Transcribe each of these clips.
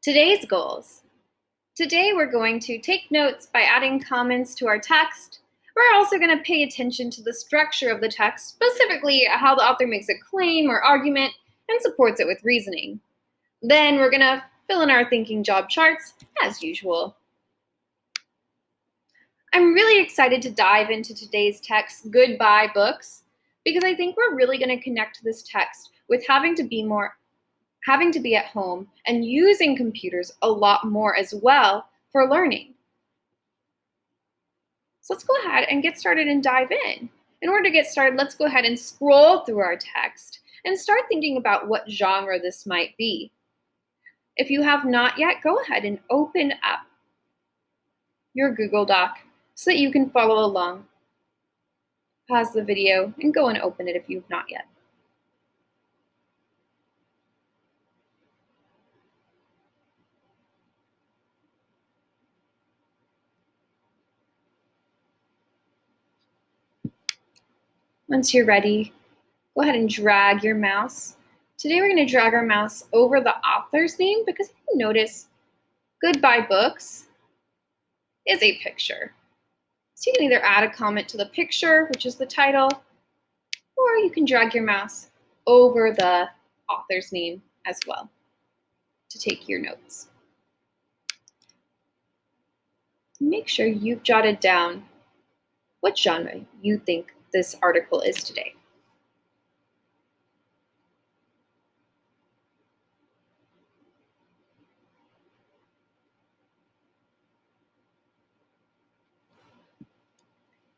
Today's goals. Today we're going to take notes by adding comments to our text. We're also going to pay attention to the structure of the text, specifically how the author makes a claim or argument and supports it with reasoning. Then we're going to fill in our thinking job charts as usual. I'm really excited to dive into today's text, Goodbye Books, because I think we're really going to connect this text with having to be at home and using computers a lot more as well for learning. So let's go ahead and get started and dive in. In order to get started, let's go ahead and scroll through our text and start thinking about what genre this might be. If you have not yet, go ahead and open up your Google Doc so that you can follow along. Pause the video and go and open it if you've not yet. Once you're ready, go ahead and drag your mouse. Today we're going to drag our mouse over the author's name because you notice Goodbye Books is a picture. So you can either add a comment to the picture, which is the title, or you can drag your mouse over the author's name as well to take your notes. Make sure you've jotted down what genre you think this article is today.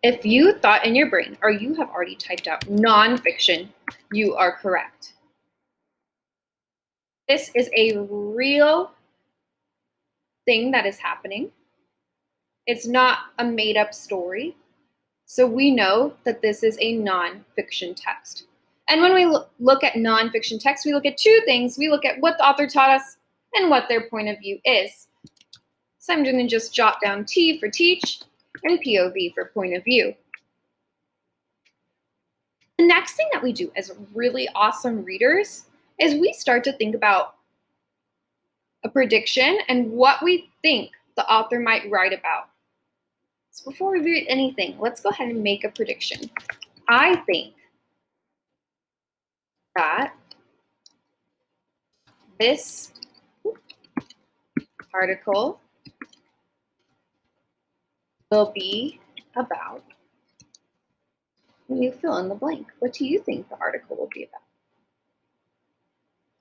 If you thought in your brain, or you have already typed out nonfiction, you are correct. This is a real thing that is happening. It's not a made-up story. So we know that this is a nonfiction text. And when we look at nonfiction text, we look at two things. We look at what the author taught us and what their point of view is. So I'm going to just jot down T for teach and POV for point of view. The next thing that we do as really awesome readers is we start to think about a prediction and what we think the author might write about. So before we read anything, let's go ahead and make a prediction. I think that this article will be about, and you fill in the blank. What do you think the article will be about?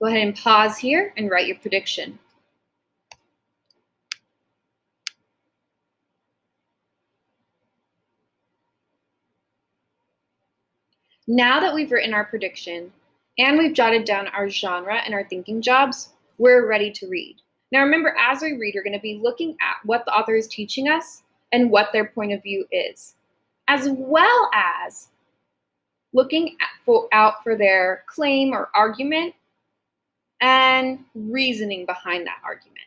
Go ahead and pause here and write your prediction. Now that we've written our prediction and we've jotted down our genre and our thinking jobs, we're ready to read. Now remember, as we read, we're going to be looking at what the author is teaching us and what their point of view is, as well as looking out for their claim or argument and reasoning behind that argument.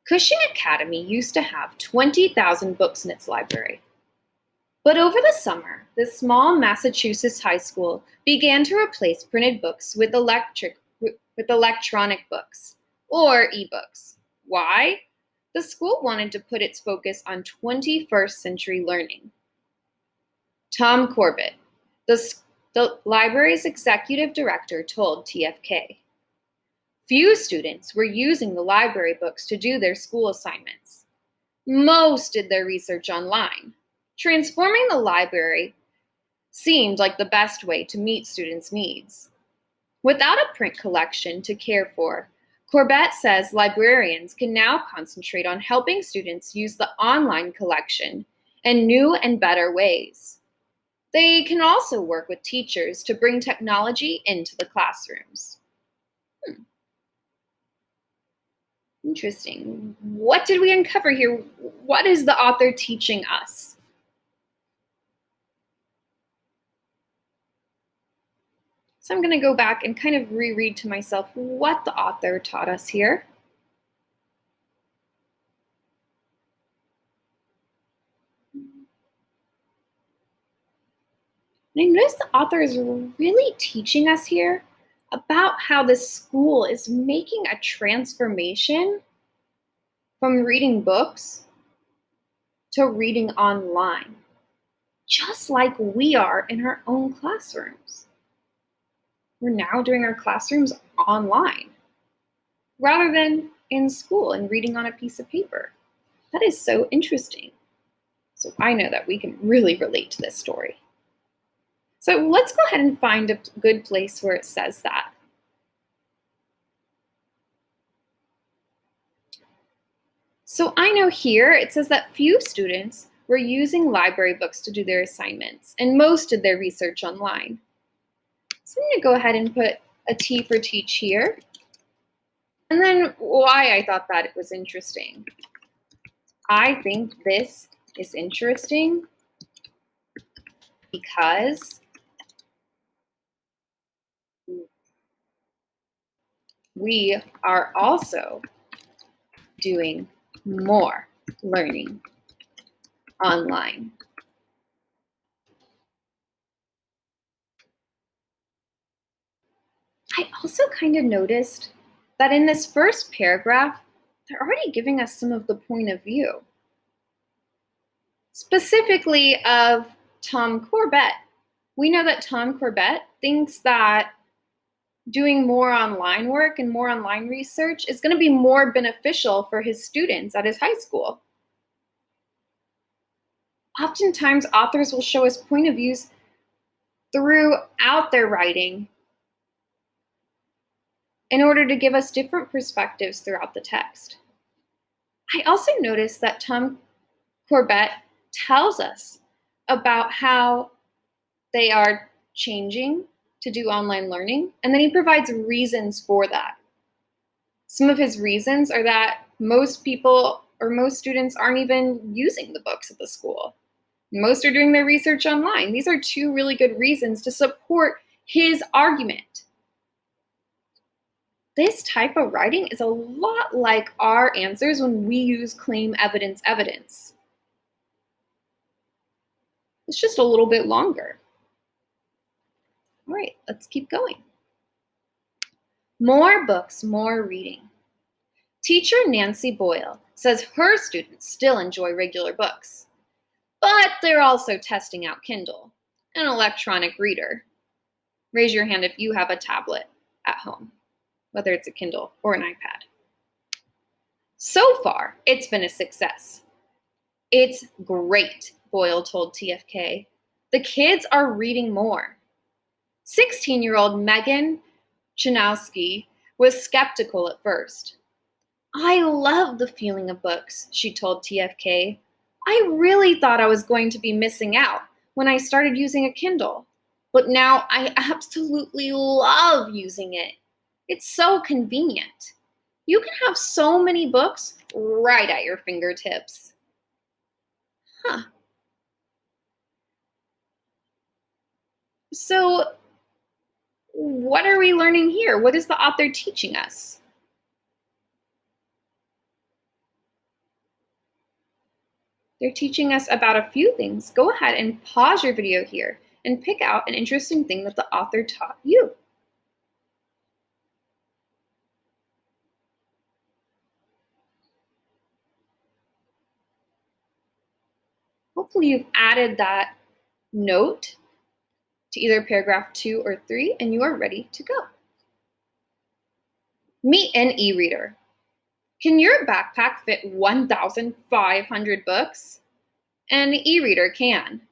Cushing Academy used to have 20,000 books in its library. But over the summer, this small Massachusetts high school began to replace printed books with electronic books, or ebooks. Why? The school wanted to put its focus on 21st century learning. Tom Corbett, the library's executive director, told TFK, "Few students were using the library books to do their school assignments. Most did their research online. Transforming the library seemed like the best way to meet students' needs. Without a print collection to care for, Corbett says librarians can now concentrate on helping students use the online collection in new and better ways. They can also work with teachers to bring technology into the classrooms." Interesting. What did we uncover here? What is the author teaching us? So I'm going to go back and kind of reread to myself what the author taught us here. And I noticed the author is really teaching us here about how the school is making a transformation from reading books to reading online, just like we are in our own classrooms. We're now doing our classrooms online rather than in school and reading on a piece of paper. That is so interesting. So I know that we can really relate to this story. So let's go ahead and find a good place where it says that. So I know here it says that few students were using library books to do their assignments, and most did their research online. So I'm going to go ahead and put a T for teach here. And then why I thought that it was interesting. I think this is interesting because we are also doing more learning online. I also kind of noticed that in this first paragraph, they're already giving us some of the point of view, specifically of Tom Corbett. We know that Tom Corbett thinks that doing more online work and more online research is going to be more beneficial for his students at his high school. Oftentimes, authors will show us point of views throughout their writing in order to give us different perspectives throughout the text. I also noticed that Tom Corbett tells us about how they are changing to do online learning, and then he provides reasons for that. Some of his reasons are that most people or most students aren't even using the books at the school. Most are doing their research online. These are two really good reasons to support his argument. This type of writing is a lot like our answers when we use claim, evidence, evidence. It's just a little bit longer. All right, let's keep going. More books, more reading. Teacher Nancy Boyle says her students still enjoy regular books, but they're also testing out Kindle, an electronic reader. Raise your hand if you have a tablet at home, whether it's a Kindle or an iPad. So far, it's been a success. It's great, Boyle told TFK. The kids are reading more. 16-year-old Megan Chanowski was skeptical at first. I love the feeling of books, she told TFK. I really thought I was going to be missing out when I started using a Kindle, but now I absolutely love using it. It's so convenient. You can have so many books right at your fingertips. Huh. So, what are we learning here? What is the author teaching us? They're teaching us about a few things. Go ahead and pause your video here and pick out an interesting thing that the author taught you. Hopefully you've added that note to either paragraph 2 or 3 and you are ready to go. Meet an e-reader. Can your backpack fit 1,500 books? An e-reader can.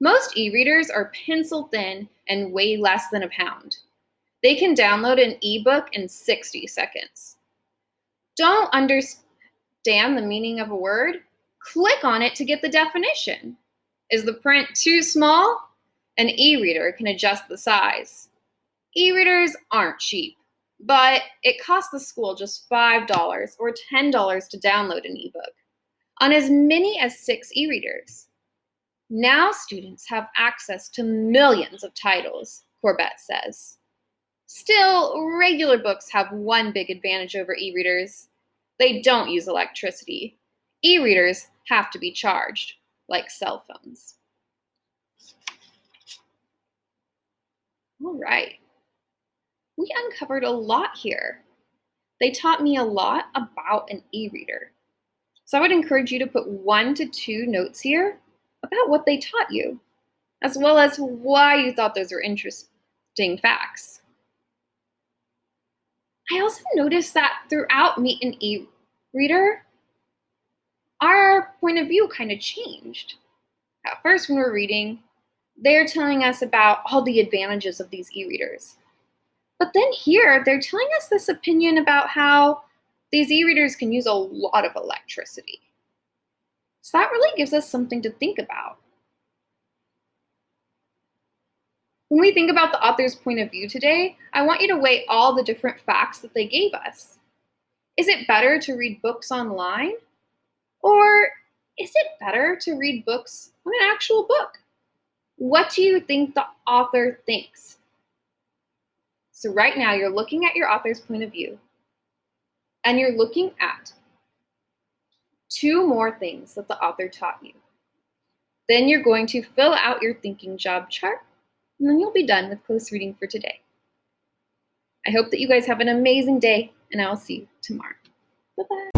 Most e-readers are pencil thin and weigh less than a pound. They can download an e-book in 60 seconds. Don't understand the meaning of a word? Click on it to get the definition. Is the print too small? An e-reader can adjust the size. E-readers aren't cheap, but it costs the school just $5 or $10 to download an e-book on as many as 6 e-readers. Now students have access to millions of titles, Corbett says. Still, regular books have one big advantage over e-readers. They don't use electricity. E-readers have to be charged, like cell phones. All right. We uncovered a lot here. They taught me a lot about an e-reader. So I would encourage you to put 1 to 2 notes here about what they taught you, as well as why you thought those were interesting facts. I also noticed that throughout Meet an E-Reader, our point of view kind of changed. At first, when we're reading, they're telling us about all the advantages of these e-readers. But then here, they're telling us this opinion about how these e-readers can use a lot of electricity. So that really gives us something to think about. When we think about the author's point of view today, I want you to weigh all the different facts that they gave us. Is it better to read books online? Or is it better to read books on an actual book? What do you think the author thinks? So right now you're looking at your author's point of view, and you're looking at 2 more things that the author taught you. Then you're going to fill out your thinking job chart, and then you'll be done with close reading for today. I hope that you guys have an amazing day, and I'll see you tomorrow. Bye-bye.